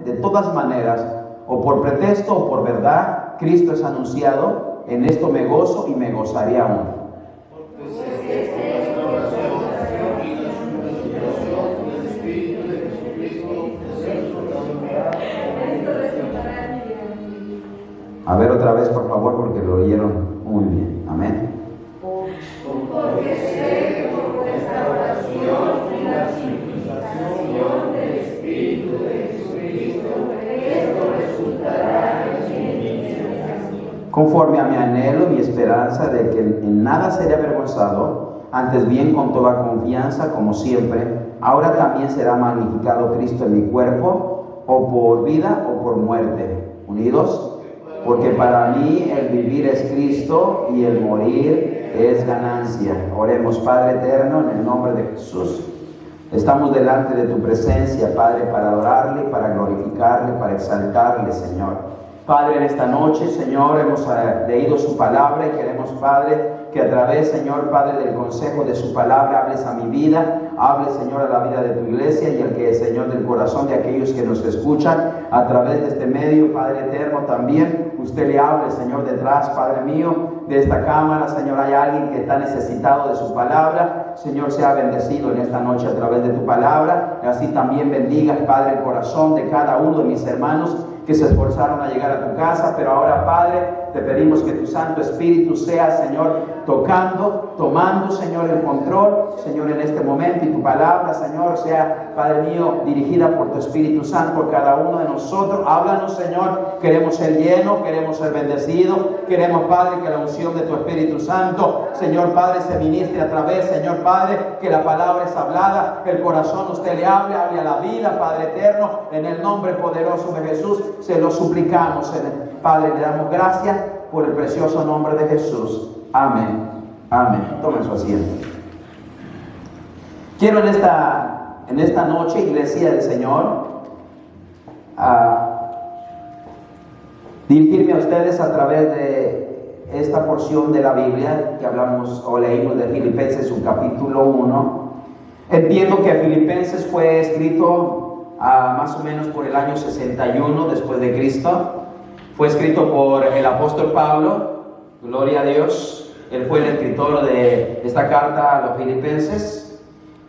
de todas maneras, o por pretexto o por verdad, Cristo es anunciado, en esto me gozo y me gozaré aún. A ver otra vez, por favor, porque lo oyeron muy bien. Amén. Porque sé que por vuestra oración y la santificación del Espíritu de Jesucristo, esto resultará en mi santificación. Conforme a mi anhelo y mi esperanza de que en nada seré avergonzado, antes bien con toda confianza, como siempre, ahora también será magnificado Cristo en mi cuerpo, o por vida o por muerte. Unidos. Porque para mí el vivir es Cristo y el morir es ganancia. Oremos, Padre eterno, en el nombre de Jesús. Estamos delante de tu presencia, Padre, para adorarle, para glorificarle, para exaltarle, Señor. Padre, en esta noche, Señor, hemos leído su palabra y queremos, Padre, que a través, Señor, Padre, del consejo de su palabra, hables a mi vida, hables, Señor, a la vida de tu iglesia y al que, Señor, del corazón de aquellos que nos escuchan a través de este medio, Padre eterno, también usted le hable, Señor, detrás, Padre mío, de esta cámara, Señor, hay alguien que está necesitado de su palabra. Señor, sea bendecido en esta noche a través de tu palabra, y así también bendigas, Padre, el corazón de cada uno de mis hermanos que se esforzaron a llegar a tu casa, pero ahora, Padre, te pedimos que tu Santo Espíritu sea, Señor, tocando, tomando, Señor, el control, Señor, en este momento, y tu palabra, Señor, sea, Padre mío, dirigida por tu Espíritu Santo a cada uno de nosotros. Háblanos, Señor, queremos ser llenos, queremos ser bendecidos, queremos, Padre, que la unción de tu Espíritu Santo, Señor, Padre, se ministre a través, Señor, Padre, que la palabra es hablada, el corazón usted le hable a la vida, Padre eterno, en el nombre poderoso de Jesús, se lo suplicamos, Padre, le damos gracias por el precioso nombre de Jesús. Amén. Amén. Tomen su asiento. Quiero en esta noche, iglesia del Señor, dirigirme a ustedes a través de esta porción de la Biblia que hablamos o leímos de Filipenses, su capítulo 1. Entiendo que Filipenses fue escrito más o menos por el año 61 después de Cristo. Fue escrito por el apóstol Pablo, gloria a Dios. Él fue el escritor de esta carta a los filipenses,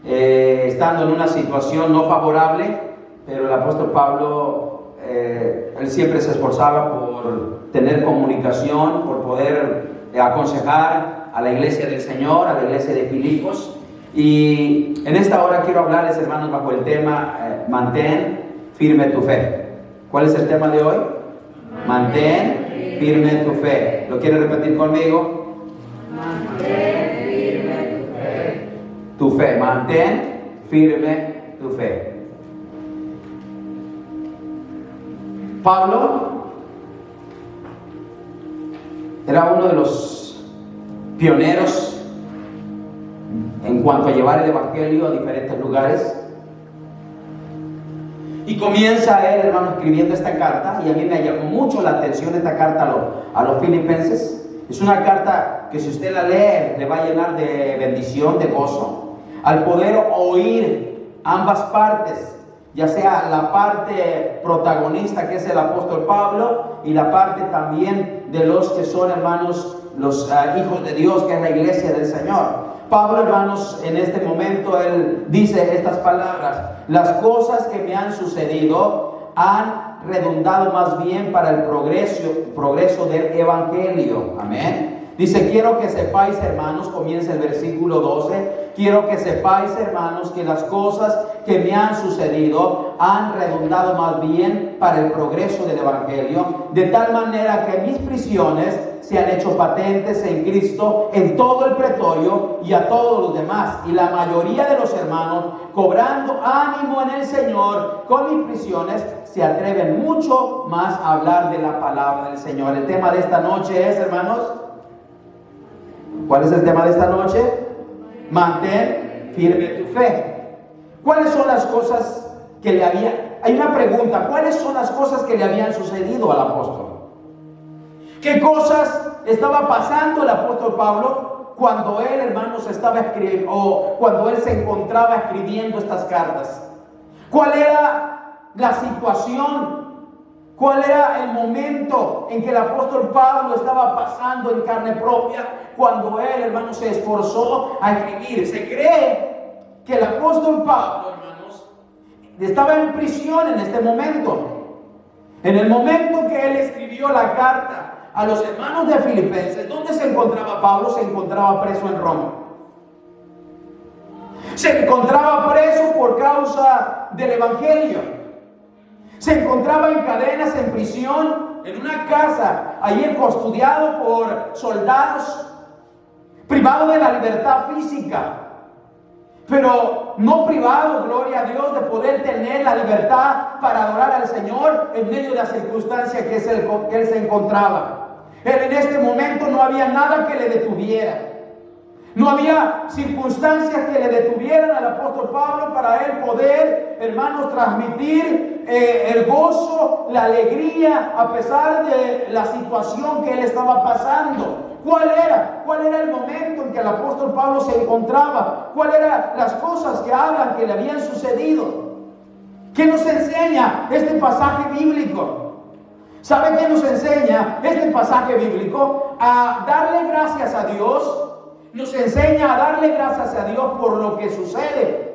estando en una situación no favorable, pero el apóstol Pablo, él siempre se esforzaba por tener comunicación, por poder aconsejar a la iglesia del Señor, a la iglesia de Filipos. Y en esta hora quiero hablarles, hermanos, bajo el tema mantén firme tu fe. ¿Cuál es el tema de hoy? Mantén firme tu fe. ¿Lo quiere repetir conmigo? Mantén firme tu fe. Tu fe, mantén firme tu fe. Pablo era uno de los pioneros en cuanto a llevar el evangelio a diferentes lugares. Y comienza él, hermano, escribiendo esta carta, y a mí me llamó mucho la atención esta carta a los filipenses. Es una carta que si usted la lee le va a llenar de bendición, de gozo, al poder oír ambas partes, ya sea la parte protagonista que es el apóstol Pablo y la parte también de los que son, hermanos, los hijos de Dios, que es la iglesia del Señor. Pablo, hermanos, en este momento él dice estas palabras: las cosas que me han sucedido han redundado más bien para el progreso del evangelio. Amén. Dice, quiero que sepáis, hermanos, comienza el versículo 12, quiero que sepáis, hermanos, que las cosas que me han sucedido han redundado más bien para el progreso del evangelio, de tal manera que mis prisiones se han hecho patentes en Cristo en todo el pretorio y a todos los demás. Y la mayoría de los hermanos, cobrando ánimo en el Señor con mis prisiones, se atreven mucho más a hablar de la palabra del Señor. El tema de esta noche es, hermanos, ¿cuál es el tema de esta noche? Mantén firme tu fe. ¿Cuáles son las cosas que le habían... Hay una pregunta, ¿cuáles son las cosas que le habían sucedido al apóstol? ¿Qué cosas estaba pasando el apóstol Pablo cuando él, hermanos, estaba escribiendo, o cuando él se encontraba escribiendo estas cartas? ¿Cuál era la situación? ¿Cuál era el momento en que el apóstol Pablo estaba pasando en carne propia cuando él, hermanos, se esforzó a escribir? Se cree que el apóstol Pablo, hermanos, estaba en prisión en este momento. En el momento que él escribió la carta a los hermanos de Filipenses, ¿dónde se encontraba Pablo? Se encontraba preso en Roma. Se encontraba preso por causa del evangelio. Se encontraba en cadenas, en prisión, en una casa, allí custodiado por soldados, privado de la libertad física, pero no privado, gloria a Dios, de poder tener la libertad para adorar al Señor en medio de la circunstancia que él se encontraba. Él en este momento no había nada que le detuviera. No había circunstancias que le detuvieran al apóstol Pablo para él poder, hermanos, transmitir el gozo, la alegría, a pesar de la situación que él estaba pasando. ¿Cuál era el momento en que el apóstol Pablo se encontraba? ¿Cuáles eran las cosas que hablan que le habían sucedido? ¿Qué nos enseña este pasaje bíblico? ¿Sabe qué nos enseña este pasaje bíblico? A darle gracias a Dios. Nos enseña a darle gracias a Dios por lo que sucede.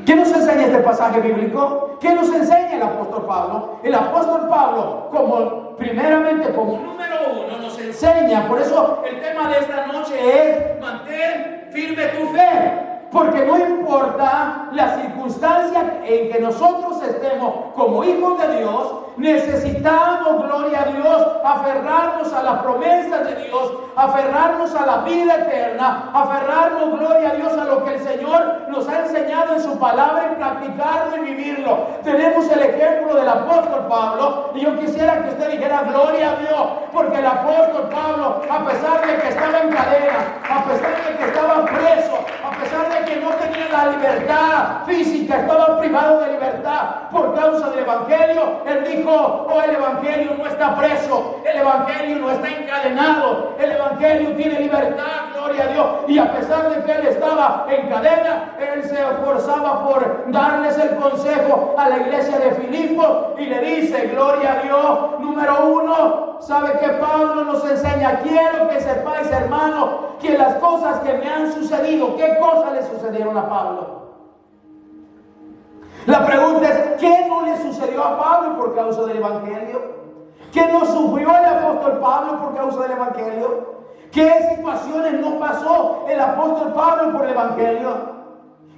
¿Qué nos enseña este pasaje bíblico? ¿Qué nos enseña el apóstol Pablo? El apóstol Pablo, primeramente como número uno, nos enseña. Por eso el tema de esta noche es: mantén firme tu fe. Porque no importa la circunstancia en que nosotros estemos como hijos de Dios, necesitamos, gloria a Dios, aferrarnos a las promesas de Dios, aferrarnos a la vida eterna, aferrarnos, gloria a Dios, a lo que el Señor nos ha enseñado en su palabra y practicarlo y vivirlo. Tenemos el ejemplo del apóstol Pablo, y yo quisiera que usted dijera gloria a Dios, porque el apóstol Pablo, a pesar de que estaba en cadena, a pesar de que estaba preso, a pesar de que no tenía la libertad física, estaba privado de libertad por causa del evangelio, él dijo: oh, el evangelio no está preso, el evangelio no está encadenado, el evangelio tiene libertad, gloria a Dios. Y a pesar de que él estaba en cadena, él se esforzaba por darles el consejo a la iglesia de Filipos y le dice, gloria a Dios, número uno, ¿sabe qué Pablo nos enseña? Quiero que sepáis, hermanos, que las cosas que me han sucedido, ¿qué cosas le sucedieron a Pablo? La pregunta es, ¿qué no le sucedió a Pablo por causa del evangelio? ¿Qué no sufrió el apóstol Pablo por causa del evangelio? ¿Qué situaciones no pasó el apóstol Pablo por el evangelio?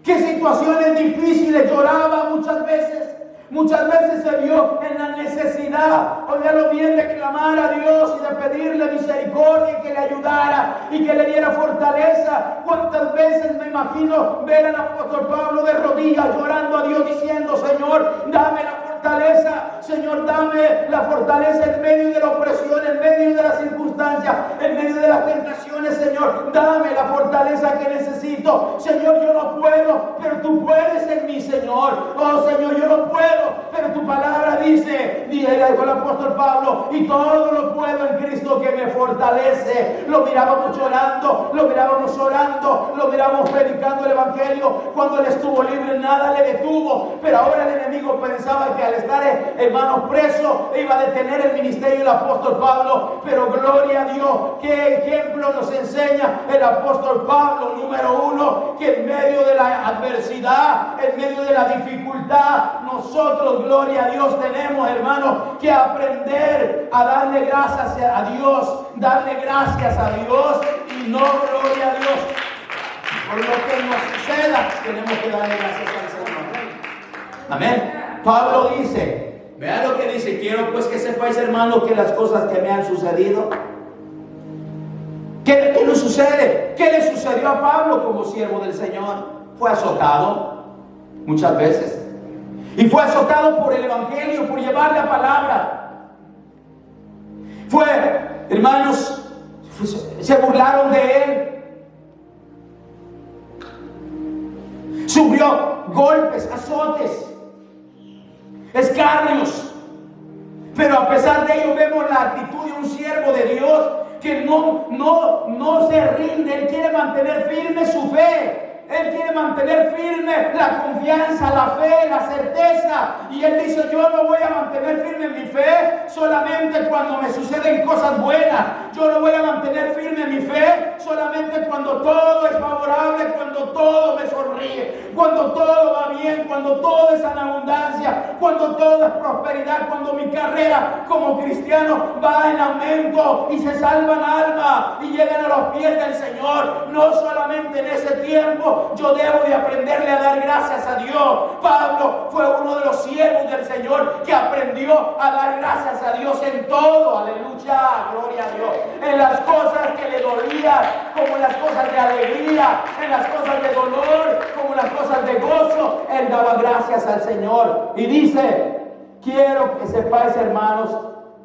¿Qué situaciones difíciles lloraba muchas veces? Muchas veces se vio en la necesidad, oíalo bien, de clamar a Dios y de pedirle misericordia y que le ayudara y que le diera fortaleza. ¿Cuántas veces me imagino ver al apóstol Pablo de rodillas llorando a Dios diciendo: Señor, dame la fortaleza, Señor, dame la fortaleza en medio de la opresión, en medio de las circunstancias, en medio de las tentaciones, Señor, dame la fortaleza que necesito. Señor, yo no puedo, pero tú puedes en mí, Señor. Oh, Señor, yo no puedo, pero tu palabra dice, dijo el apóstol Pablo, y todo lo puedo en Cristo que me fortalece. Lo mirábamos llorando, lo mirábamos orando, lo mirábamos predicando el evangelio. Cuando él estuvo libre, nada le detuvo, pero ahora el enemigo pensaba que al estar, hermanos, preso, iba a detener el ministerio del apóstol Pablo. Pero gloria a Dios, qué ejemplo nos enseña el apóstol Pablo, número uno, que en medio de la adversidad, en medio de la dificultad, nosotros, gloria a Dios, tenemos, hermanos, que aprender a darle gracias a Dios, darle gracias a Dios y no gloria a Dios por lo que nos suceda. Tenemos que darle gracias al Señor. Amén. Pablo dice, vea lo que dice: quiero pues que sepáis, hermanos, que las cosas que me han sucedido. ¿Qué nos sucede? ¿Qué le sucedió a Pablo como siervo del Señor? Fue azotado muchas veces. Y fue azotado por el evangelio, por llevar la palabra. Fue, hermanos, se burlaron de él. Sufrió golpes, azotes, escarnios. Pero a pesar de ello vemos la actitud de un siervo de Dios que no se rinde. Él quiere mantener firme su fe. Él quiere mantener firme la confianza, la fe, la certeza. Y él dice, yo no voy a mantener firme mi fe solamente cuando me suceden cosas buenas. Yo no voy a mantener firme mi fe solamente cuando todo es favorable, cuando todo me sonríe, cuando todo va bien, cuando todo es en abundancia, cuando todo es prosperidad, cuando mi carrera como cristiano va en aumento y se salvan almas y llegan a los pies del Señor. No solamente en ese tiempo yo debo de aprenderle a dar gracias a Dios. Pablo fue uno de los siervos del Señor que aprendió a dar gracias a Dios en todo. Aleluya, gloria a Dios. En las cosas que le dolían, como en las cosas de alegría, en las cosas de dolor, como en las cosas de gozo, él daba gracias al Señor. Y dice, quiero que sepáis, hermanos,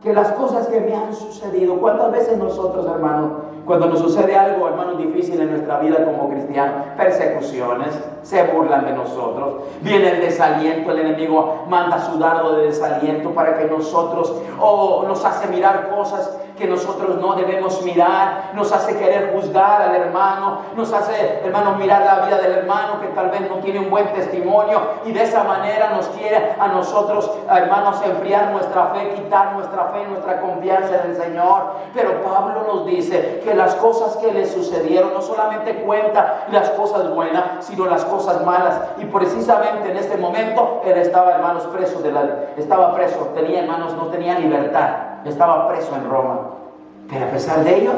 que las cosas que me han sucedido, ¿cuántas veces nosotros, hermanos, cuando nos sucede algo, hermanos, difícil en nuestra vida como cristianos, persecuciones, se burlan de nosotros, viene el desaliento, el enemigo manda su dardo de desaliento para que nosotros, nos hace mirar cosas que nosotros no debemos mirar, nos hace querer juzgar al hermano, nos hace, hermanos, mirar la vida del hermano que tal vez no tiene un buen testimonio, y de esa manera nos quiere a nosotros, hermanos, enfriar nuestra fe, quitar nuestra fe, nuestra confianza en el Señor. Pero Pablo nos dice que las cosas que le sucedieron, no solamente cuenta las cosas buenas, sino las cosas malas. Y precisamente en este momento él estaba, hermanos, preso estaba preso, tenía, hermanos, no tenía libertad, estaba preso en Roma. Pero a pesar de ello,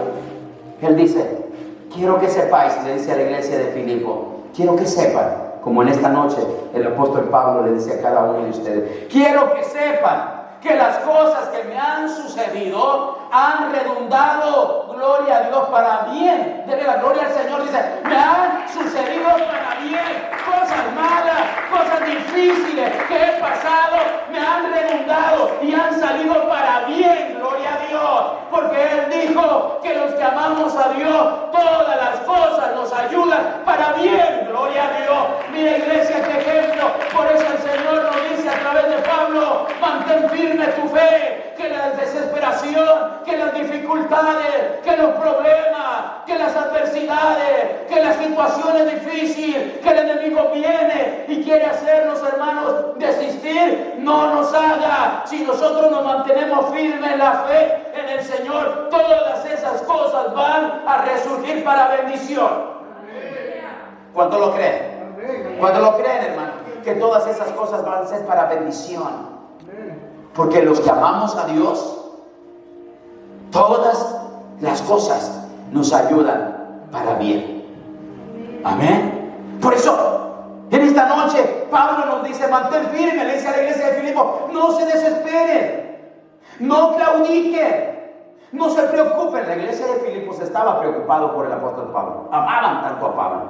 él dice, quiero que sepáis, le dice a la iglesia de Filipo, quiero que sepan, como en esta noche el apóstol Pablo le dice a cada uno de ustedes, quiero que sepan que las cosas que me han sucedido han redundado, gloria a Dios, para bien. Dele la gloria al Señor. Dice, me han sucedido para bien. Cosas malas, cosas difíciles que he pasado, me han redundado y han salido para bien, gloria a Dios. Porque Él dijo que los que amamos a Dios, todas las cosas nos ayudan para bien, gloria a Dios. Mira, iglesia, qué ejemplo. Por eso el Señor nos dice a través de Pablo, mantén firme tu fe, que la desesperación, que las dificultades, que los problemas, que las adversidades, que las situaciones difíciles, que el enemigo viene y quiere hacernos, hermanos, desistir, no nos haga. Si nosotros nos mantenemos firmes en la fe en el Señor, todas esas cosas van a resurgir para bendición. ¿Cuánto lo creen? ¿Cuánto lo creen, hermano? Que todas esas cosas van a ser para bendición. Porque los que amamos a Dios, todas las cosas nos ayudan para bien. Amén. Por eso, en esta noche, Pablo nos dice, mantén firme, le dice a la iglesia de Filipo, no se desesperen, no claudiquen, no se preocupen. La iglesia de Filipos estaba preocupado por el apóstol Pablo, amaban tanto a Pablo.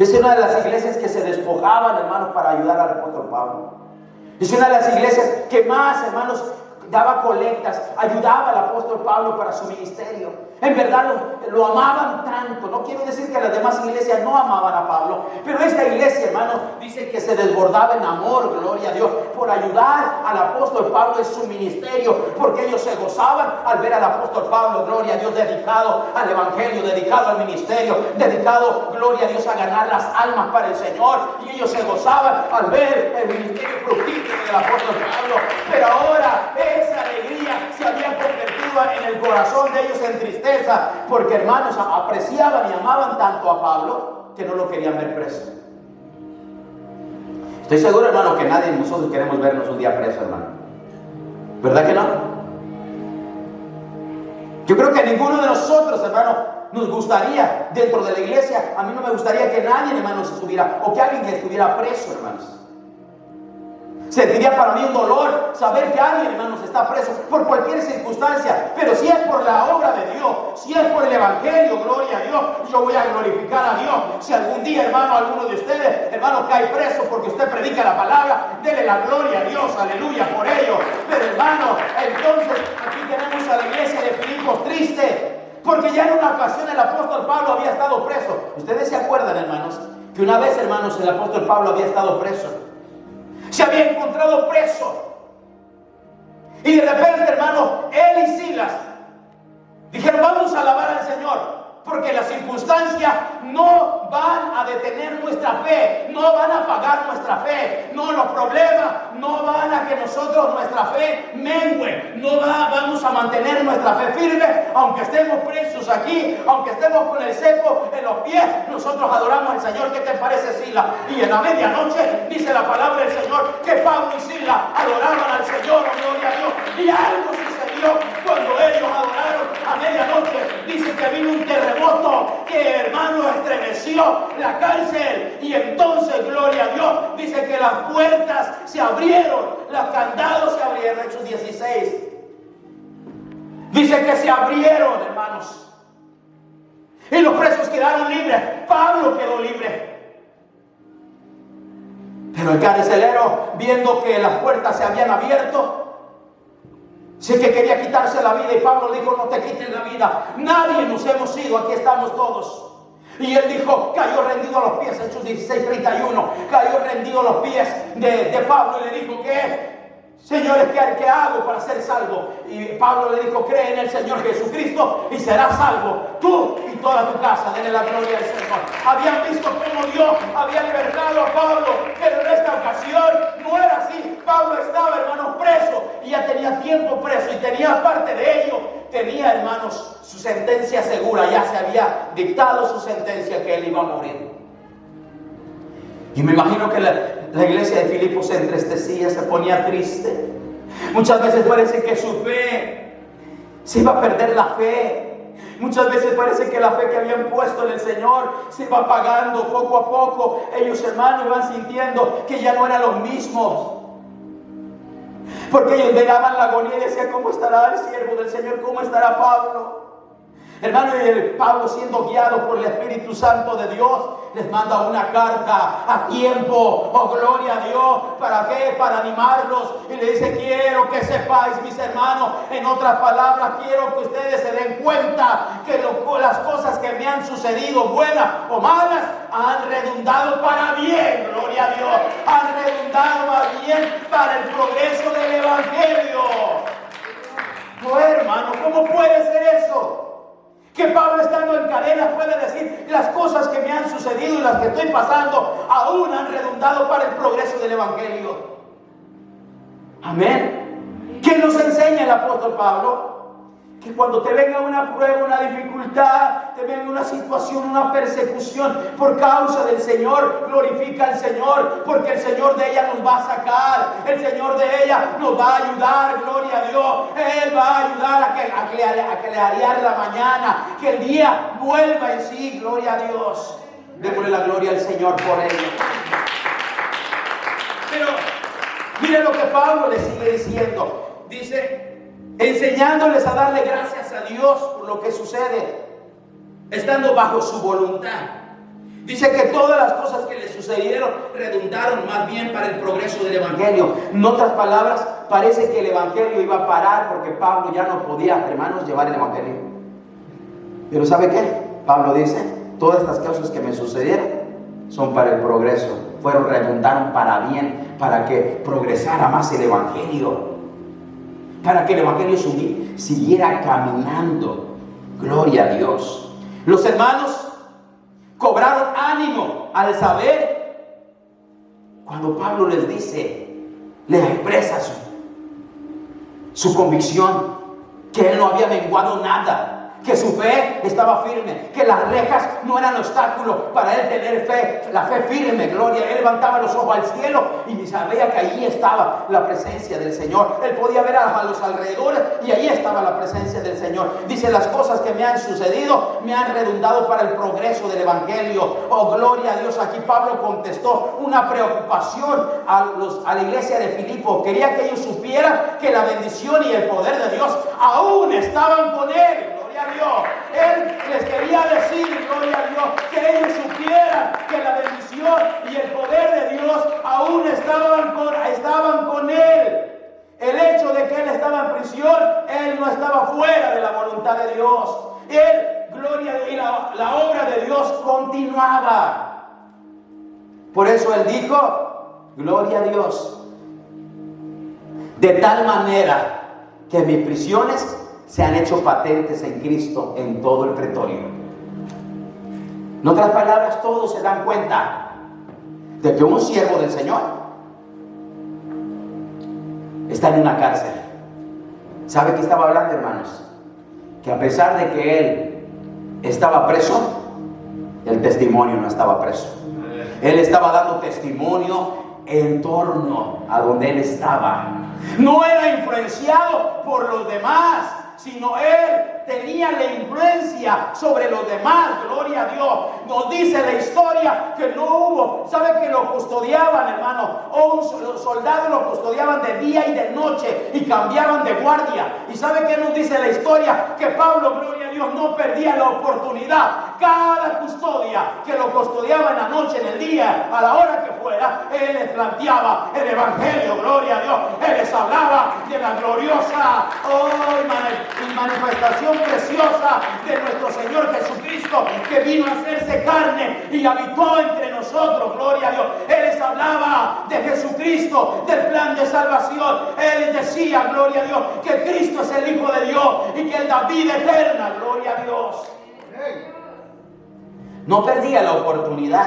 Es una de las iglesias que se despojaban, hermanos, para ayudar al apóstol Pablo. Es una de las iglesias que más, hermanos, daba colectas, ayudaba al apóstol Pablo para su ministerio. En verdad lo amaban tanto. No quiero decir que las demás iglesias no amaban a Pablo, pero esta iglesia, hermanos, dice que se desbordaba en amor, gloria a Dios, por ayudar al apóstol Pablo en su ministerio, porque ellos se gozaban al ver al apóstol Pablo, gloria a Dios, dedicado al evangelio, dedicado al ministerio, dedicado, gloria a Dios, a ganar las almas para el Señor, y ellos se gozaban al ver el ministerio fructífero del apóstol Pablo. Pero ahora esa alegría se había convertido en el corazón de ellos en tristeza, porque, hermanos, apreciaban y amaban tanto a Pablo que no lo querían ver preso. Estoy seguro, hermano, que nadie de nosotros queremos vernos un día preso, hermano. ¿Verdad que no? Yo creo que ninguno de nosotros, hermano, nos gustaría, dentro de la iglesia, a mí no me gustaría que nadie, hermanos, estuviera, o que alguien estuviera preso, hermanos. Sentiría para mí un dolor saber que alguien, hermanos, está preso por cualquier circunstancia. Pero si es por la obra de Dios, si es por el evangelio, gloria a Dios, yo voy a glorificar a Dios. Si algún día, hermano, alguno de ustedes, hermano, cae preso porque usted predica la palabra, dele la gloria a Dios, aleluya, por ello. Pero, hermano, entonces aquí tenemos a la iglesia de Filipos triste, porque ya en una ocasión el apóstol Pablo había estado preso. Ustedes se acuerdan, hermanos, que una vez, hermanos, el apóstol Pablo había estado preso. Se había encontrado preso. Y de repente, hermano, él y Silas dijeron, vamos a alabar al Señor. porque las circunstancias no van a detener nuestra fe, no van a apagar nuestra fe, no, los problemas no van a que nosotros nuestra fe mengue, vamos a mantener nuestra fe firme, aunque estemos presos aquí, aunque estemos con el cepo en los pies, nosotros adoramos al Señor. ¿Qué te parece, Sila? Y en la medianoche dice la palabra del Señor que Pablo y Sila adoraban al Señor, gloria a Dios, y algo sucedió cuando ellos adoraron a medianoche. Dice que vino un terremoto que, hermano, estremeció la cárcel, y entonces, gloria a Dios, dice que las puertas se abrieron, los candados se abrieron. Hechos 16 dice que se abrieron, hermanos, y los presos quedaron libres. Pablo quedó libre. Pero el carcelero, viendo que las puertas se habían abierto, sí que quería quitarse la vida, y Pablo dijo: no te quiten la vida, nadie nos hemos ido, aquí estamos todos. Y él dijo, cayó rendido a los pies, Hechos 16:31, cayó rendido a los pies de Pablo, y le dijo: Señores, ¿qué hago para ser salvo? Y Pablo le dijo: cree en el Señor Jesucristo y serás salvo, tú y toda tu casa. Denle la gloria al Señor. Habían visto cómo Dios había libertado a Pablo, pero en esta ocasión no era así. Pablo estaba, hermanos, preso, y ya tenía tiempo preso, y tenía, parte de ello, tenía, hermanos, su sentencia segura. Ya se había dictado su sentencia, que él iba a morir. Y me imagino que la iglesia de Filipos se entristecía, se ponía triste. Muchas veces parece que su fe se iba a perder, la fe. Muchas veces parece que la fe que habían puesto en el Señor se iba apagando poco a poco. Ellos, hermanos, iban sintiendo que ya no eran los mismos, porque ellos miraban la agonía y decían: ¿cómo estará el siervo del Señor? ¿Cómo estará Pablo? Hermano, y Pablo, siendo guiado por el Espíritu Santo de Dios, les manda una carta a tiempo, oh gloria a Dios. ¿Para qué? Para animarlos. Y le dice: quiero que sepáis, mis hermanos, en otras palabras, quiero que ustedes se den cuenta que las cosas que me han sucedido, buenas o malas, han redundado para bien, gloria a Dios, han redundado para bien, para el progreso del Evangelio. No, hermano, ¿cómo puede ser eso? Que Pablo, estando en cadenas, puede decir: las cosas que me han sucedido y las que estoy pasando aún han redundado para el progreso del Evangelio. Amén. ¿Qué nos enseña el apóstol Pablo? Que cuando te venga una prueba, una dificultad, te venga una situación, una persecución por causa del Señor, glorifica al Señor, porque el Señor de ella nos va a sacar, el Señor de ella nos va a ayudar, gloria a Dios. Él va a ayudar a clarear la mañana, que el día vuelva en sí, gloria a Dios. Démosle la gloria al Señor por ello. Pero mire lo que Pablo le sigue diciendo. Dice: enseñándoles a darle gracias a Dios por lo que sucede, estando bajo su voluntad. Dice que todas las cosas que le sucedieron redundaron más bien para el progreso del Evangelio. En otras palabras, parece que el Evangelio iba a parar porque Pablo ya no podía, hermanos, llevar el Evangelio. Pero ¿sabe qué? Pablo dice: todas estas cosas que me sucedieron son para el progreso, redundaron para bien, para que progresara más el Evangelio, para que el Evangelio siguiera caminando. Gloria a Dios. Los hermanos cobraron ánimo al saber, cuando Pablo les dice, les expresa su convicción, que él no había menguado nada, que su fe estaba firme, que las rejas no eran obstáculo para él tener fe, la fe firme, gloria. Él levantaba los ojos al cielo y sabía que allí estaba la presencia del Señor. Él podía ver a los alrededores y allí estaba la presencia del Señor. Dice: las cosas que me han sucedido me han redundado para el progreso del Evangelio. Oh, gloria a Dios. Aquí Pablo contestó una preocupación a la iglesia de Filipo. Quería que ellos supieran que la bendición y el poder de Dios aún estaban con él. A Dios. Él les quería decir, gloria a Dios, que ellos supieran que la bendición y el poder de Dios aún estaban con él. El hecho de que él estaba en prisión, él no estaba fuera de la voluntad de Dios. Él, gloria a Dios, y la obra de Dios continuaba. Por eso él dijo: gloria a Dios, de tal manera que mis prisiones se han hecho patentes en Cristo en todo el pretorio. En otras palabras, todos se dan cuenta de que un siervo del Señor está en una cárcel. ¿Sabe qué estaba hablando, hermanos? Que a pesar de que él estaba preso, el testimonio no estaba preso. Él estaba dando testimonio en torno a donde él estaba. No era influenciado por los demás, sino él tenía la influencia sobre los demás. Gloria a Dios. Nos dice la historia que no hubo, ¿sabe que lo custodiaban, hermano? Los soldados lo custodiaban de día y de noche y cambiaban de guardia. ¿Y sabe qué nos dice la historia? Que Pablo, gloria a Dios, no perdía la oportunidad. Cada custodia que lo custodiaba en la noche, en el día, a la hora que fuera, él les planteaba el evangelio. Gloria a Dios. Él les hablaba de la gloriosa manifestación preciosa de nuestro Señor Jesucristo, que vino a hacerse carne y habitó entre nosotros. Gloria a Dios. Él les hablaba de Jesucristo, del plan de salvación. Él les decía, gloria a Dios, que Cristo es el Hijo de Dios y que Él da vida eterna. Gloria a Dios. No perdía la oportunidad.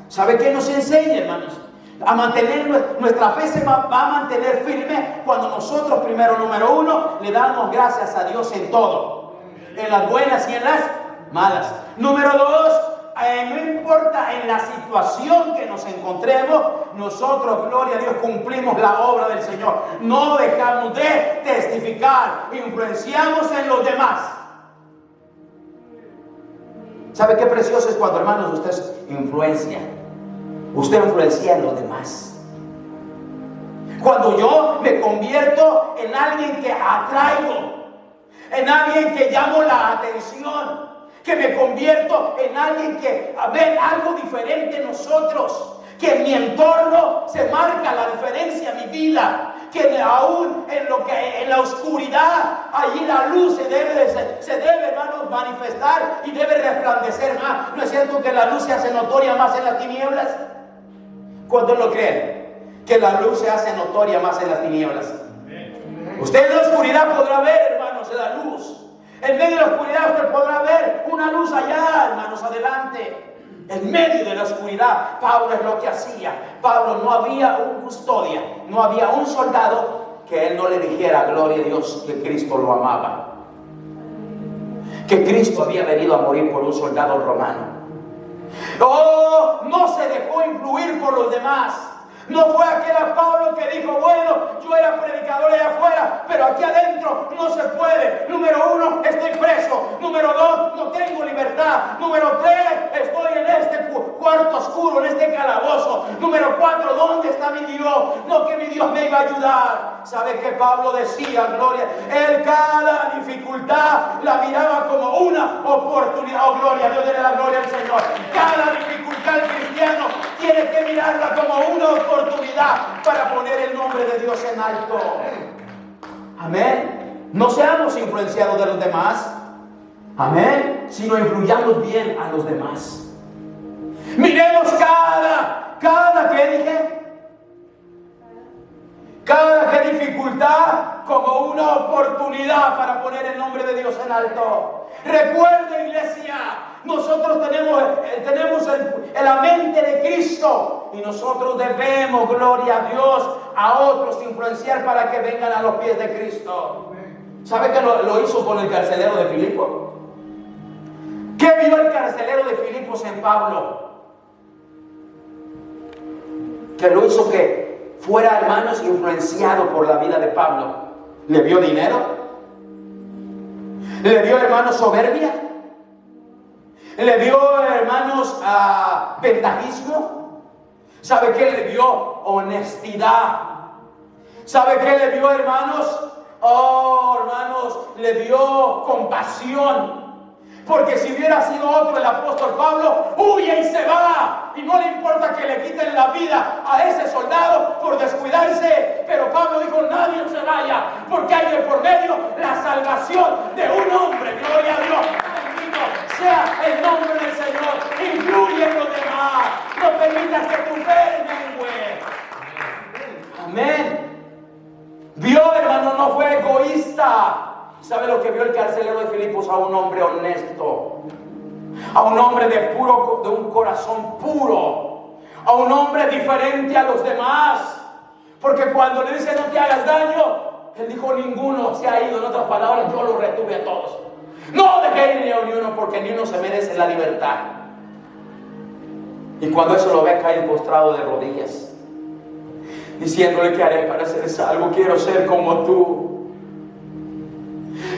¿Sabe qué nos enseña, hermanos? A mantener nuestra fe se va a mantener firme cuando nosotros, primero, número uno, le damos gracias a Dios en todo, en las buenas y en las malas. Número dos, no importa en la situación que nos encontremos, nosotros, gloria a Dios, cumplimos la obra del Señor. No dejamos de testificar, influenciamos en los demás. ¿Sabe qué precioso es cuando, hermanos, usted influencia? Usted influencia en los demás. Cuando yo me convierto en alguien que atraigo, en alguien que llamo la atención, que me convierto en alguien que ve algo diferente en nosotros, que en mi entorno se marca la diferencia en mi vida, que aún en la oscuridad, allí la luz se debe, hermanos, manifestar y debe resplandecer más. ¿No es cierto que la luz se hace notoria más en las tinieblas? ¿Cuántos lo creen? Que la luz se hace notoria más en las tinieblas. Usted en la oscuridad podrá ver, hermanos, la luz. En medio de la oscuridad usted podrá ver una luz allá, hermanos, adelante. En medio de la oscuridad, Pablo es lo que hacía. Pablo, no había un custodia, no había un soldado que él no le dijera, gloria a Dios, que Cristo lo amaba, que Cristo había venido a morir por un soldado romano. Oh, no se dejó influir por los demás. No fue aquel Pablo que dijo, bueno, yo era predicador allá afuera, pero aquí adentro no se puede. Número uno, estoy preso. Número dos, no tengo libertad. Número tres, estoy en este cuarto oscuro, en este calabozo. Número cuatro, ¿dónde está mi Dios? No, que mi Dios me iba a ayudar. ¿Sabe qué Pablo decía? Gloria. Él cada dificultad la miraba como una oportunidad. Oh, gloria a Dios, denle la gloria al Señor. Cada dificultad el cristiano tiene que mirarla como una oportunidad para poner el nombre de Dios en alto. Amén. No seamos influenciados de los demás. Amén. Sino influyamos bien a los demás. Miremos cada que dije, cada dificultad como una oportunidad para poner el nombre de Dios en alto. Recuerde, iglesia, nosotros tenemos la mente de Cristo y nosotros debemos, gloria a Dios, a otros influenciar para que vengan a los pies de Cristo. ¿Sabe que lo hizo con el carcelero de Filipos? ¿Qué vio el carcelero de Filipos en Pablo? Que lo hizo que fuera, hermanos, influenciado por la vida de Pablo. ¿Le vio dinero? ¿Le vio, hermanos, soberbia? ¿Le vio, hermanos, ventajismo? ¿Sabe qué le vio? Honestidad. ¿Sabe qué le vio, hermanos? Oh, hermanos, le vio compasión. Porque si hubiera sido otro, el apóstol Pablo huye y se va, y no le importa que le quiten la vida a ese soldado por descuidarse. Pero Pablo dijo, nadie se vaya, porque hay de por medio la salvación de un hombre. Gloria a Dios. Bendito sea el nombre del Señor. Influye en los demás. No permitas que tu fe mengue. Amén. Vio, hermano, no fue egoísta. ¿Sabe lo que vio el carcelero de Filipos? A un hombre honesto. a un hombre de un corazón puro, a un hombre diferente a los demás. Porque cuando le dice no te hagas daño, él dijo ninguno se ha ido. En otras palabras, yo los retuve a todos. No dejé ir ni uno, porque ni uno se merece la libertad. Y cuando eso lo ve caer postrado de rodillas, diciéndole: ¿qué haré para ser salvo? Quiero ser como tú.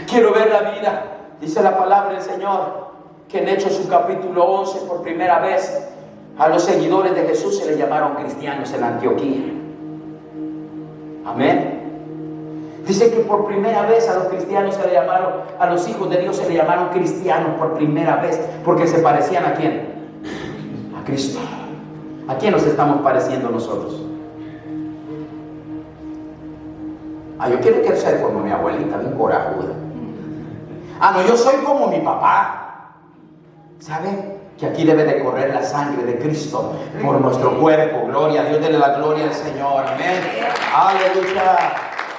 Quiero ver la vida. Dice la palabra del Señor que en Hechos su capítulo 11, por primera vez a los seguidores de Jesús se les llamaron cristianos en Antioquía. Amén. Dice que por primera vez a los cristianos se le llamaron, a los hijos de Dios se le llamaron cristianos por primera vez, porque se parecían ¿a quién? A Cristo. ¿A quién nos estamos pareciendo nosotros? Yo quiero ser como mi abuelita, bien corajuda. No, yo soy como mi papá. ¿Sabe? Que aquí debe de correr la sangre de Cristo por nuestro cuerpo. Gloria a Dios, denle la gloria al Señor. Amén. Aleluya.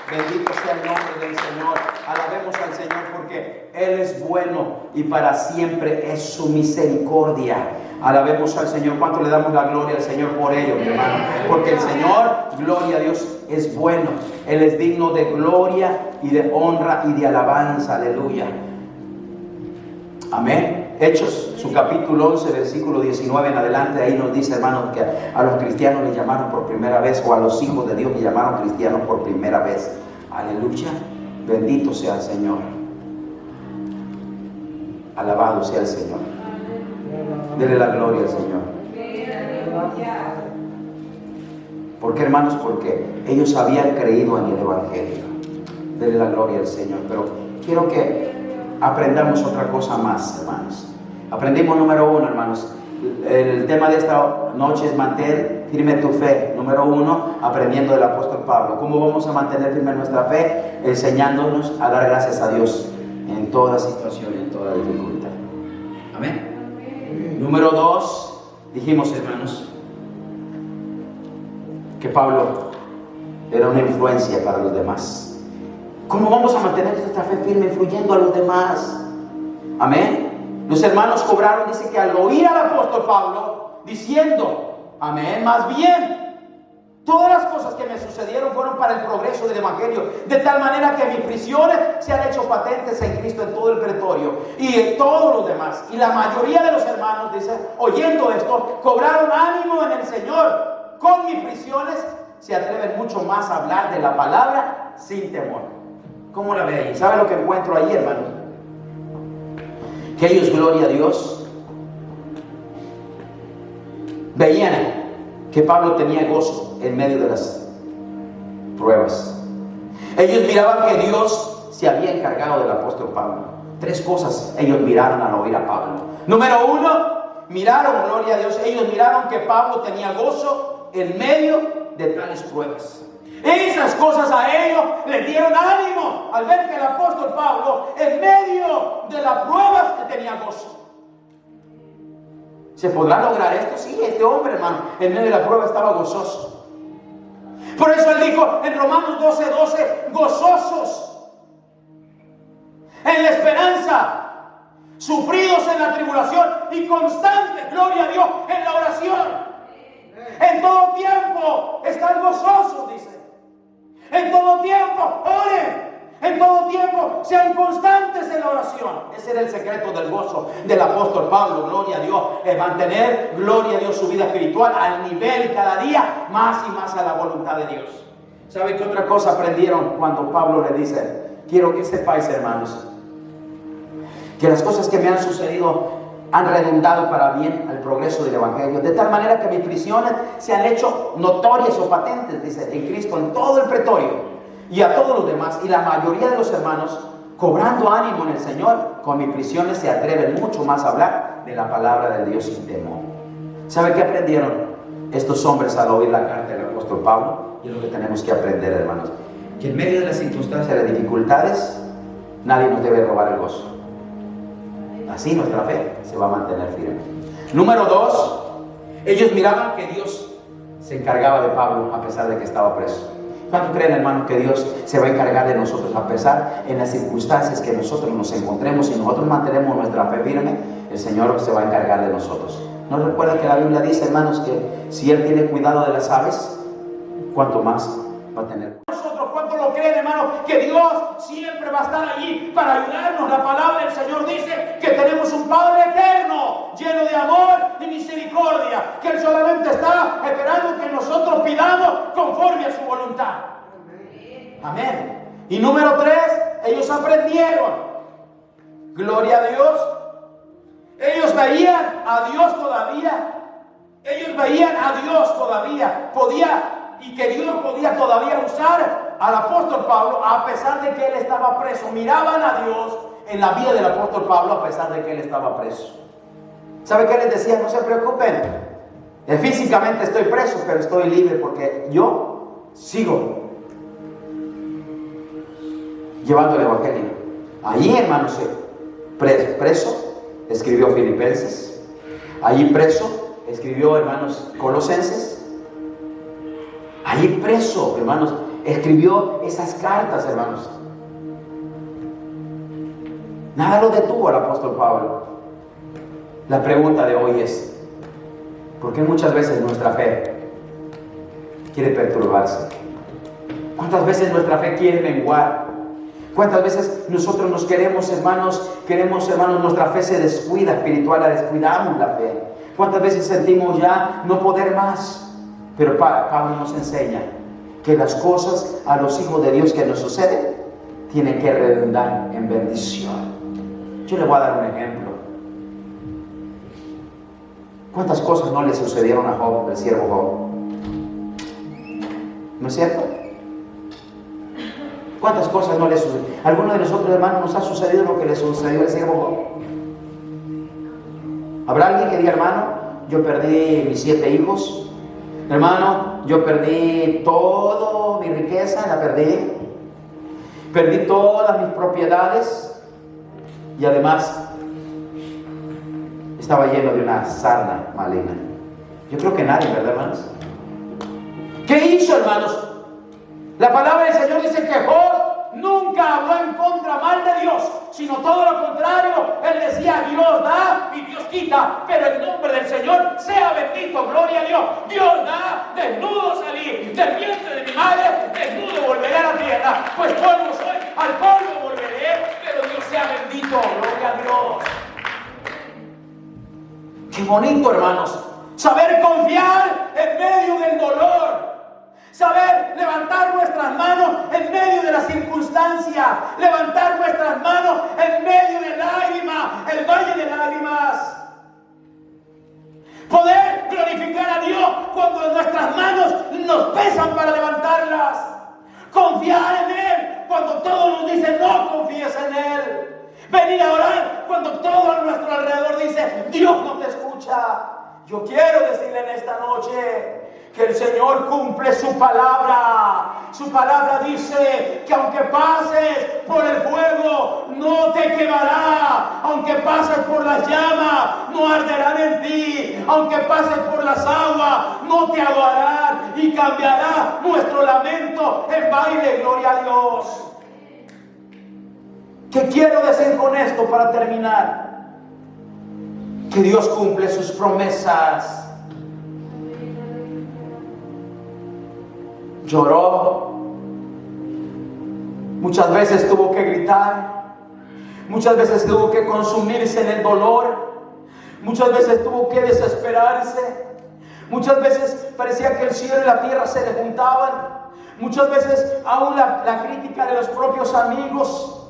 Bendito sea el nombre del Señor. Alabemos al Señor porque Él es bueno y para siempre es su misericordia. Alabemos al Señor. ¿Cuánto le damos la gloria al Señor por ello, mi hermano? Porque el Señor, gloria a Dios, es bueno. Él es digno de gloria y de honra y de alabanza. Aleluya. Amén. Hechos, su capítulo 11, versículo 19 en adelante, ahí nos dice, hermanos, que a los cristianos les llamaron por primera vez, o a los hijos de Dios les llamaron cristianos por primera vez. Aleluya. Bendito sea el Señor. Alabado sea el Señor. Dele la gloria al Señor. ¿Por qué, hermanos? Porque ellos habían creído en el Evangelio. Dele la gloria al Señor. Pero quiero que aprendamos otra cosa más, hermanos. Aprendimos número 1, hermanos. El tema de esta noche es mantener firme tu fe. Número 1, aprendiendo del apóstol Pablo. ¿Cómo vamos a mantener firme nuestra fe? Enseñándonos a dar gracias a Dios en toda situación y en toda dificultad. Amén. Número 2, dijimos, hermanos, que Pablo era una influencia para los demás. ¿Cómo vamos a mantener nuestra fe firme influyendo a los demás? Amén. Los hermanos cobraron, dice que al oír al apóstol Pablo diciendo, amén, más bien, todas las cosas que me sucedieron fueron para el progreso del Evangelio, de tal manera que mis prisiones se han hecho patentes en Cristo en todo el pretorio y en todos los demás. Y la mayoría de los hermanos, dice, oyendo esto, cobraron ánimo en el Señor. Con mis prisiones se atreven mucho más a hablar de la palabra sin temor. ¿Cómo la ve ahí? ¿Sabe lo que encuentro ahí, hermanos? Que ellos, gloria a Dios, veían que Pablo tenía gozo en medio de las pruebas. Ellos miraban que Dios se había encargado del apóstol Pablo. 3 cosas ellos miraron al oír a Pablo. Número 1, miraron, gloria a Dios, ellos miraron que Pablo tenía gozo en medio de tales pruebas. Esas cosas a ellos les dieron ánimo al ver que el apóstol Pablo en medio de las pruebas tenía gozo. ¿Se podrá lograr esto? Sí, este hombre, hermano, en medio de la prueba estaba gozoso. Por eso él dijo en Romanos 12:12, gozosos en la esperanza, sufridos en la tribulación y constantes, gloria a Dios, en la oración. En todo tiempo están gozosos, dice. En todo tiempo oren. En todo tiempo sean constantes en la oración. Ese era el secreto del gozo del apóstol Pablo, gloria a Dios. Mantener, gloria a Dios, su vida espiritual al nivel cada día más y más a la voluntad de Dios. ¿Sabe qué otra cosa aprendieron cuando Pablo le dice? Quiero que sepáis, hermanos, que las cosas que me han sucedido han redundado para bien al progreso del Evangelio, de tal manera que mis prisiones se han hecho notorias o patentes, dice, en Cristo, en todo el pretorio y a todos los demás. Y la mayoría de los hermanos, cobrando ánimo en el Señor, con mis prisiones se atreven mucho más a hablar de la palabra de Dios sin temor. ¿Sabe qué aprendieron estos hombres al oír la carta del apóstol Pablo? Y es lo que tenemos que aprender, hermanos, que en medio de las circunstancias, de las dificultades, nadie nos debe robar el gozo. Así nuestra fe se va a mantener firme. Número 2, ellos miraban que Dios se encargaba de Pablo a pesar de que estaba preso. ¿Cuánto creen, hermanos, que Dios se va a encargar de nosotros a pesar en las circunstancias que nosotros nos encontremos? Si nosotros mantenemos nuestra fe firme, el Señor se va a encargar de nosotros. ¿No recuerdan que la Biblia dice, hermanos, que si Él tiene cuidado de las aves, cuánto más va a tener? Nosotros, ¿cuánto lo creen, hermanos? Que Dios siempre va a estar allí para ayudarnos. La palabra del Señor dice que tenemos un Padre eterno, lleno de amor y misericordia, que Él solamente está esperando que nosotros pidamos conforme a su voluntad. Amén. Y número 3, ellos aprendieron. Gloria a Dios. Ellos veían a Dios todavía. Ellos veían a Dios todavía. Y que Dios podía todavía usar al apóstol Pablo a pesar de que él estaba preso. Miraban a Dios en la vida del apóstol Pablo a pesar de que él estaba preso. ¿Sabe qué les decía? No se preocupen. Físicamente estoy preso, pero estoy libre porque yo sigo llevando el evangelio. Allí, hermanos, preso, escribió Filipenses. Allí preso, escribió, hermanos, Colosenses. Allí preso, hermanos, escribió esas cartas, hermanos. Nada lo detuvo al apóstol Pablo. La pregunta de hoy es, ¿por qué muchas veces nuestra fe quiere perturbarse? ¿Cuántas veces nuestra fe quiere menguar? ¿Cuántas veces nosotros nos queremos, hermanos, nuestra fe se descuida espiritual, la descuidamos la fe? ¿Cuántas veces sentimos ya no poder más? Pero Pablo nos enseña que las cosas a los hijos de Dios que nos suceden tienen que redundar en bendición. Yo le voy a dar un ejemplo. ¿Cuántas cosas no le sucedieron a Job, el siervo Job? ¿No es cierto? ¿Cuántas cosas no le sucedieron? ¿Alguno de nosotros, hermanos, nos ha sucedido lo que le sucedió al siervo Job? ¿Habrá alguien que diga, hermano, yo perdí mis 7 hijos? Hermano, yo perdí toda mi riqueza, la perdí. Perdí todas mis propiedades. Y además, estaba lleno de una sarna maligna. Yo creo que nadie, ¿verdad, hermanos? ¿Qué hizo, hermanos? La palabra del Señor dice que Job nunca habló en contra mal de Dios, sino todo lo contrario. Él decía, Dios da y Dios quita, pero el nombre del Señor sea bendito, gloria a Dios. Dios da, desnudo salí, del vientre de mi madre, desnudo volveré a la tierra, pues polvo soy, al polvo volveré, pero Dios sea bendito, gloria a Dios. Qué bonito, hermanos, saber confiar en medio del dolor. Saber levantar nuestras manos en medio de la circunstancia, levantar nuestras manos en medio de lágrimas, el valle de lágrimas. Poder glorificar a Dios cuando nuestras manos nos pesan para levantarlas. Confiar en Él cuando todos nos dicen no confíes en Él. Venir a orar cuando todo a nuestro alrededor dice Dios no te escucha. Yo quiero decirle en esta noche que el Señor cumple su palabra. Su palabra dice que aunque pases por el fuego, no te quemará. Aunque pases por las llamas, no arderán en ti. Aunque pases por las aguas, no te ahogarán. Y cambiará nuestro lamento en baile. Gloria a Dios. ¿Qué quiero decir con esto para terminar? Que Dios cumple sus promesas. Lloró, muchas veces tuvo que gritar, muchas veces tuvo que consumirse en el dolor, muchas veces tuvo que desesperarse, muchas veces parecía que el cielo y la tierra se le juntaban, muchas veces aún la crítica de los propios amigos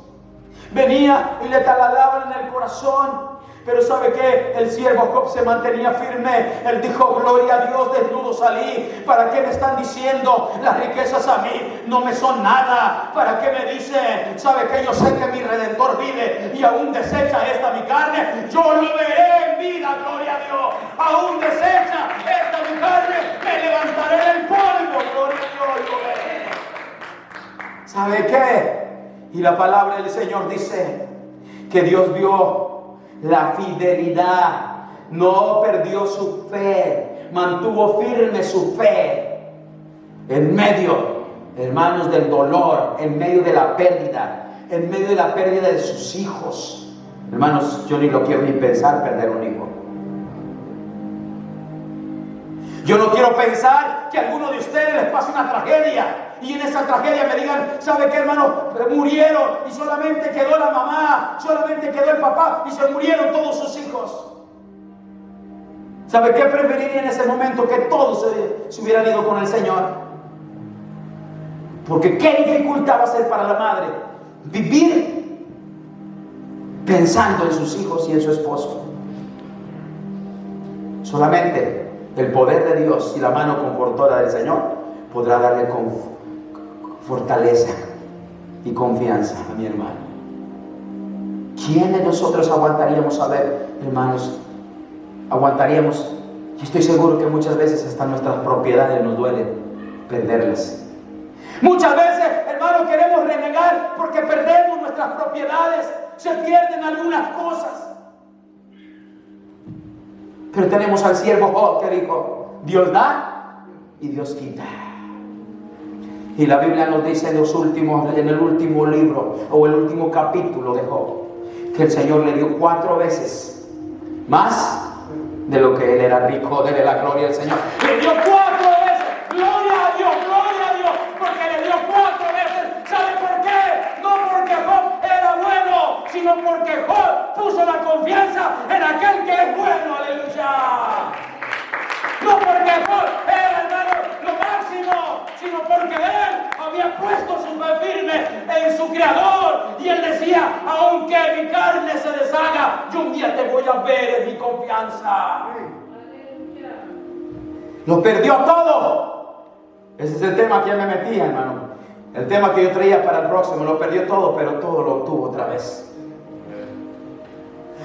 venía y le taladraban en el corazón. Pero ¿sabe qué? El siervo Job se mantenía firme. Él dijo, gloria a Dios, desnudo salí. ¿Para qué me están diciendo las riquezas a mí? No me son nada. ¿Para qué me dicen? ¿Sabe qué? Yo sé que mi Redentor vive y aún desecha esta mi carne. Yo lo veré en vida, gloria a Dios. Aún desecha esta mi carne. Me levantaré del polvo, gloria a Dios, lo veré. ¿Sabe qué? Y la palabra del Señor dice que Dios vio la fidelidad, no perdió su fe, mantuvo firme su fe en medio hermanos, del dolor, en medio de la pérdida, en medio de la pérdida de sus hijos. Hermanos, yo ni lo quiero ni pensar perder un hijo. Yo no quiero pensar que a alguno de ustedes les pase una tragedia y en esa tragedia me digan, ¿sabe qué, hermano? Murieron y solamente quedó la mamá, solamente quedó el papá y se murieron todos sus hijos. ¿Sabe qué preferiría en ese momento? Que todos se hubieran ido con el Señor. Porque qué dificultad va a ser para la madre vivir pensando en sus hijos y en su esposo. Solamente el poder de Dios y la mano confortadora del Señor podrá darle con fortaleza y confianza a mi hermano. ¿Quién de nosotros aguantaríamos a ver, hermanos? Aguantaríamos. Y estoy seguro que muchas veces hasta nuestras propiedades nos duele perderlas. Muchas veces, hermanos, queremos renegar porque perdemos nuestras propiedades, se pierden algunas cosas. Pero tenemos al siervo Job que dijo, Dios da y Dios quita. Y la Biblia nos dice en el último libro o el último capítulo de Job, que el Señor le dio 4 veces más de lo que él era rico. Dele la gloria al Señor. Le dio 4 veces. Gloria a Dios, porque le dio 4 veces. ¿Sabe por qué? No porque Job era bueno, sino porque Job puso la confianza en aquel que es bueno. Aleluya. No porque Job era, hermano, lo máximo, sino porque él había puesto su fe firme en su Creador. Y él decía, aunque mi carne se deshaga, yo un día te voy a ver en mi confianza. Lo perdió todo. Ese es el tema que ya me metí, hermano. El tema que yo traía para el próximo. Lo perdió todo, pero todo lo obtuvo otra vez.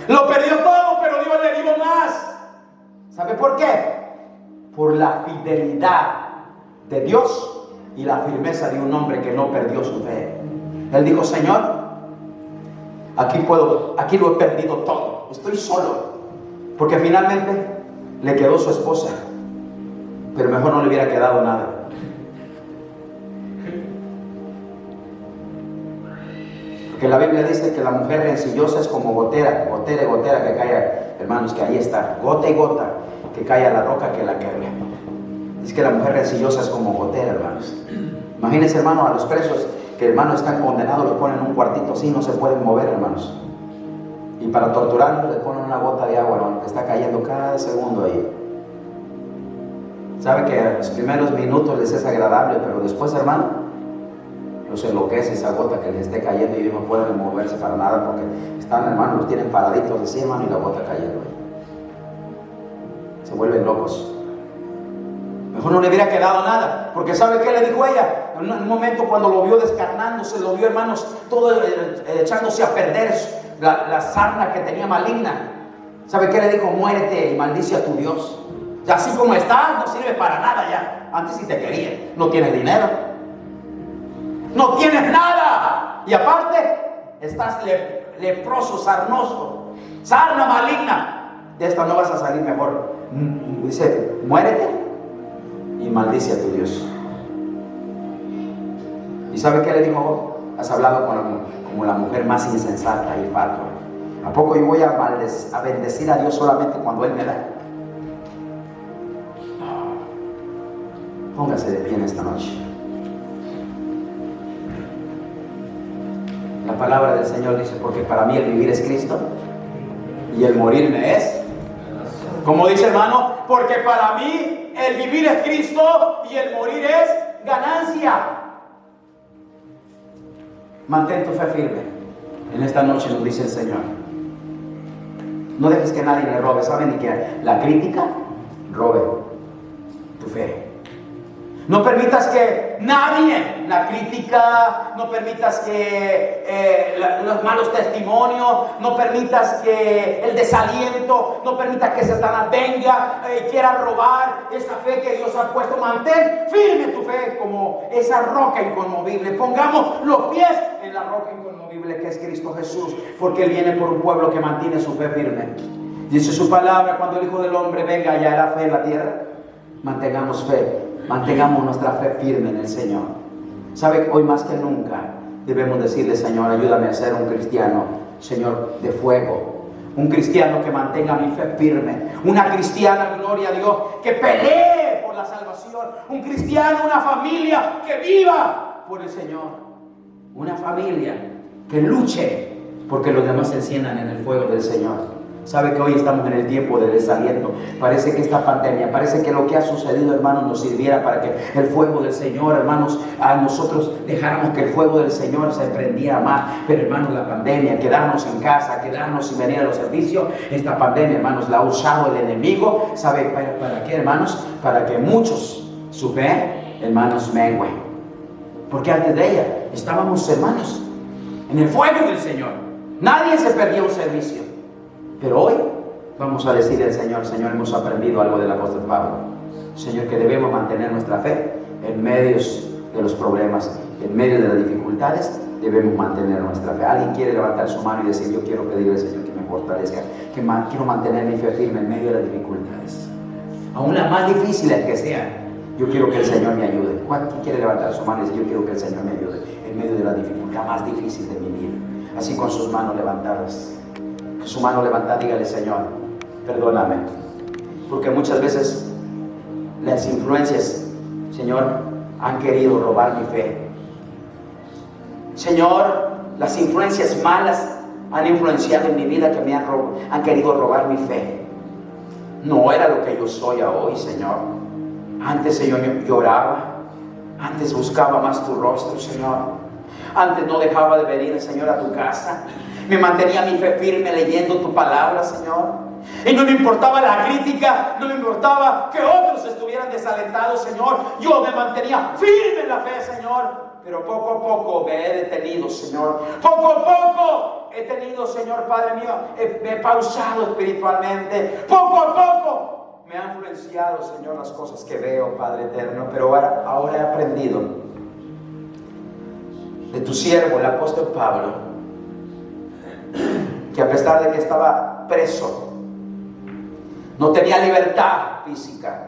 Lo perdió todo, pero Dios le dio más. ¿Sabe por qué? Por la fidelidad de Dios y la firmeza de un hombre que no perdió su fe. Él dijo, Señor, aquí lo he perdido todo, estoy solo. Porque finalmente le quedó su esposa, pero mejor no le hubiera quedado nada. Porque la Biblia dice que la mujer rencillosa es como gotera que cae, hermanos, que ahí está, gota y gota, que cae a la roca que la quebra. Es que la mujer rencillosa es como gotera, hermanos. Imagínense, hermano, a los presos que, hermanos, están condenados, los ponen en un cuartito así, no se pueden mover, hermanos. Y para torturarlos les ponen una gota de agua, hermano, que está cayendo cada segundo ahí. Sabe que en los primeros minutos les es agradable, pero después, hermano, los enloquece esa gota que les esté cayendo y ellos no pueden moverse para nada porque están, hermano, los tienen paraditos así, hermano, y la gota cayendo ahí. Se vuelven locos. Mejor no le hubiera quedado nada, porque ¿sabe qué le dijo ella? En un momento cuando lo vio descarnándose, lo vio, hermanos, todo echándose a perder, la sarna que tenía maligna. ¿Sabe qué le dijo? Muérete y maldice a tu Dios. Y así como estás, no sirve para nada ya. Antes sí te quería. No tienes dinero, no tienes nada, y aparte estás leproso, sarnoso, sarna maligna. De esta no vas a salir mejor. Dice, muérete y maldice a tu Dios. ¿Y sabe qué le dijo? Has hablado como la mujer más insensata y fatua. ¿A poco yo voy a bendecir a Dios solamente cuando Él me da? No. Póngase de pie en esta noche. La palabra del Señor dice, porque para mí el vivir es Cristo y el morir me es. Como dice, hermano, porque para mí el vivir es Cristo y el morir es ganancia. Mantén tu fe firme. En esta noche nos dice el Señor. No dejes que nadie le robe. ¿Saben? Ni que la crítica robe tu fe. No permitas que nadie, la crítica, no permitas que los malos testimonios, no permitas que el desaliento, no permitas que Satanás venga y quiera robar esa fe que Dios ha puesto. Mantén firme tu fe como esa roca inconmovible. Pongamos los pies en la roca inconmovible que es Cristo Jesús, porque Él viene por un pueblo que mantiene su fe firme. Dice su palabra, cuando el Hijo del Hombre venga, hallará fe en la tierra. Mantengamos fe. Mantengamos nuestra fe firme en el Señor. ¿Sabe? Hoy más que nunca debemos decirle: Señor, ayúdame a ser un cristiano, Señor, de fuego. Un cristiano que mantenga mi fe firme. Una cristiana, gloria a Dios, que pelee por la salvación. Un cristiano, una familia que viva por el Señor. Una familia que luche porque los demás se enciendan en el fuego del Señor. Sabe que hoy estamos en el tiempo de desaliento. Parece que esta pandemia, parece que lo que ha sucedido, hermanos, nos sirviera para que el fuego del Señor, hermanos, a nosotros dejáramos que el fuego del Señor se prendiera más. Pero, hermanos, la pandemia, quedarnos en casa, quedarnos sin venir a los servicios, esta pandemia, hermanos, la ha usado el enemigo. ¿Sabe para qué, hermanos? Para que muchos, su fe, hermanos, mengue. Porque antes de ella estábamos, hermanos, en el fuego del Señor. Nadie se perdía un servicio. Pero hoy vamos a decirle al Señor: Señor, hemos aprendido algo del apóstol Pablo. Señor, que debemos mantener nuestra fe en medio de los problemas, en medio de las dificultades, debemos mantener nuestra fe. ¿Alguien quiere levantar su mano y decir: yo quiero pedirle al Señor que me fortalezca, que quiero mantener mi fe firme en medio de las dificultades? Aún las más difíciles que sean, yo quiero que el Señor me ayude. ¿Quién quiere levantar su mano y decir: yo quiero que el Señor me ayude en medio de la dificultad más difícil de mi vida? Así, con sus manos levantadas. Su mano levantada, dígale: Señor, perdóname, porque muchas veces las influencias, Señor, han querido robar mi fe. Señor, las influencias malas han influenciado en mi vida, que me han querido robar mi fe. No era lo que yo soy hoy, Señor. Antes, Señor, yo lloraba, antes buscaba más tu rostro, Señor. Antes no dejaba de venir, Señor, a tu casa. Me mantenía mi fe firme leyendo tu palabra, Señor. Y no me importaba la crítica, no me importaba que otros estuvieran desalentados, Señor. Yo me mantenía firme en la fe, Señor. Pero poco a poco me he detenido, Señor. Poco a poco he tenido, Señor, Padre mío, me he pausado espiritualmente. Poco a poco me han influenciado, Señor, las cosas que veo, Padre eterno. Pero ahora he aprendido de tu siervo, el apóstol Pablo, que a pesar de que estaba preso, no tenía libertad física,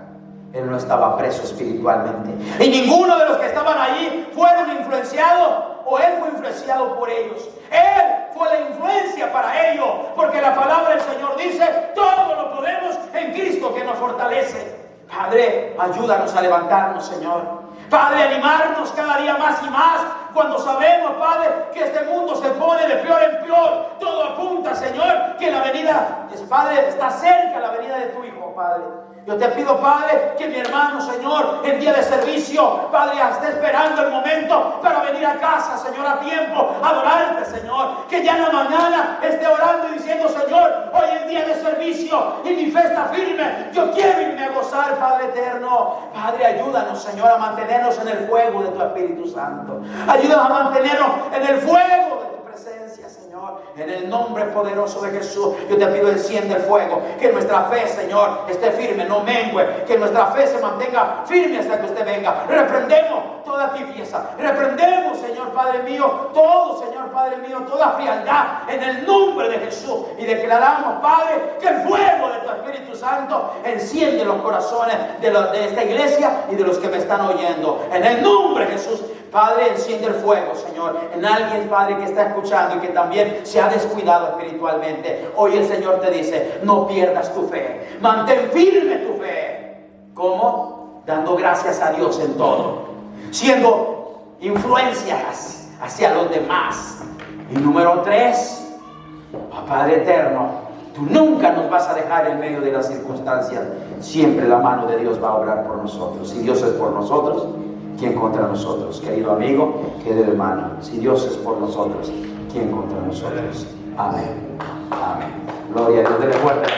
él no estaba preso espiritualmente. Y ninguno de los que estaban allí fueron influenciados, o él fue influenciado por ellos. Él fue la influencia para ellos, porque la palabra del Señor dice: todo lo podemos en Cristo que nos fortalece. Padre, ayúdanos a levantarnos, Señor. Padre, animarnos cada día más y más, cuando sabemos, Padre, que este mundo se pone de peor en peor. Todo apunta, Señor, que la venida, Padre, está cerca la venida de tu Hijo, Padre. Yo te pido, Padre, que mi hermano, Señor, en día de servicio, Padre, esté esperando el momento para venir a casa, Señor, a tiempo, adorarte, Señor. Que ya en la mañana esté orando y diciendo: Señor, hoy es día de servicio y mi fe está firme. Yo quiero irme a gozar, Padre eterno. Padre, ayúdanos, Señor, a mantenernos en el fuego de tu Espíritu Santo. Ayúdanos a mantenernos en el fuego de tu presencia, Señor. En el nombre poderoso de Jesús, yo te pido: enciende el fuego. Que nuestra fe, Señor, esté firme, no mengue. Que nuestra fe se mantenga firme hasta que usted venga. Reprendemos toda tibieza. Reprendemos, Señor Padre mío, todo, Señor Padre mío, toda frialdad en el nombre de Jesús. Y declaramos, Padre, que el fuego de tu Espíritu Santo enciende los corazones de esta iglesia y de los que me están oyendo. En el nombre de Jesús, Padre, enciende el fuego, Señor, en alguien, Padre, que está escuchando y que también se ha descuidado espiritualmente. Hoy el Señor te dice: no pierdas tu fe, mantén firme tu fe. ¿Cómo? Dando gracias a Dios en todo, siendo influencias hacia los demás. Y número 3, Padre eterno, tú nunca nos vas a dejar en medio de las circunstancias. Siempre la mano de Dios va a obrar por nosotros. Si Dios es por nosotros, ¿quién contra nosotros? Querido amigo, querido hermano, si Dios es por nosotros, ¿quién contra nosotros? Amén. Amén. Gloria a Dios. Dele fuerte.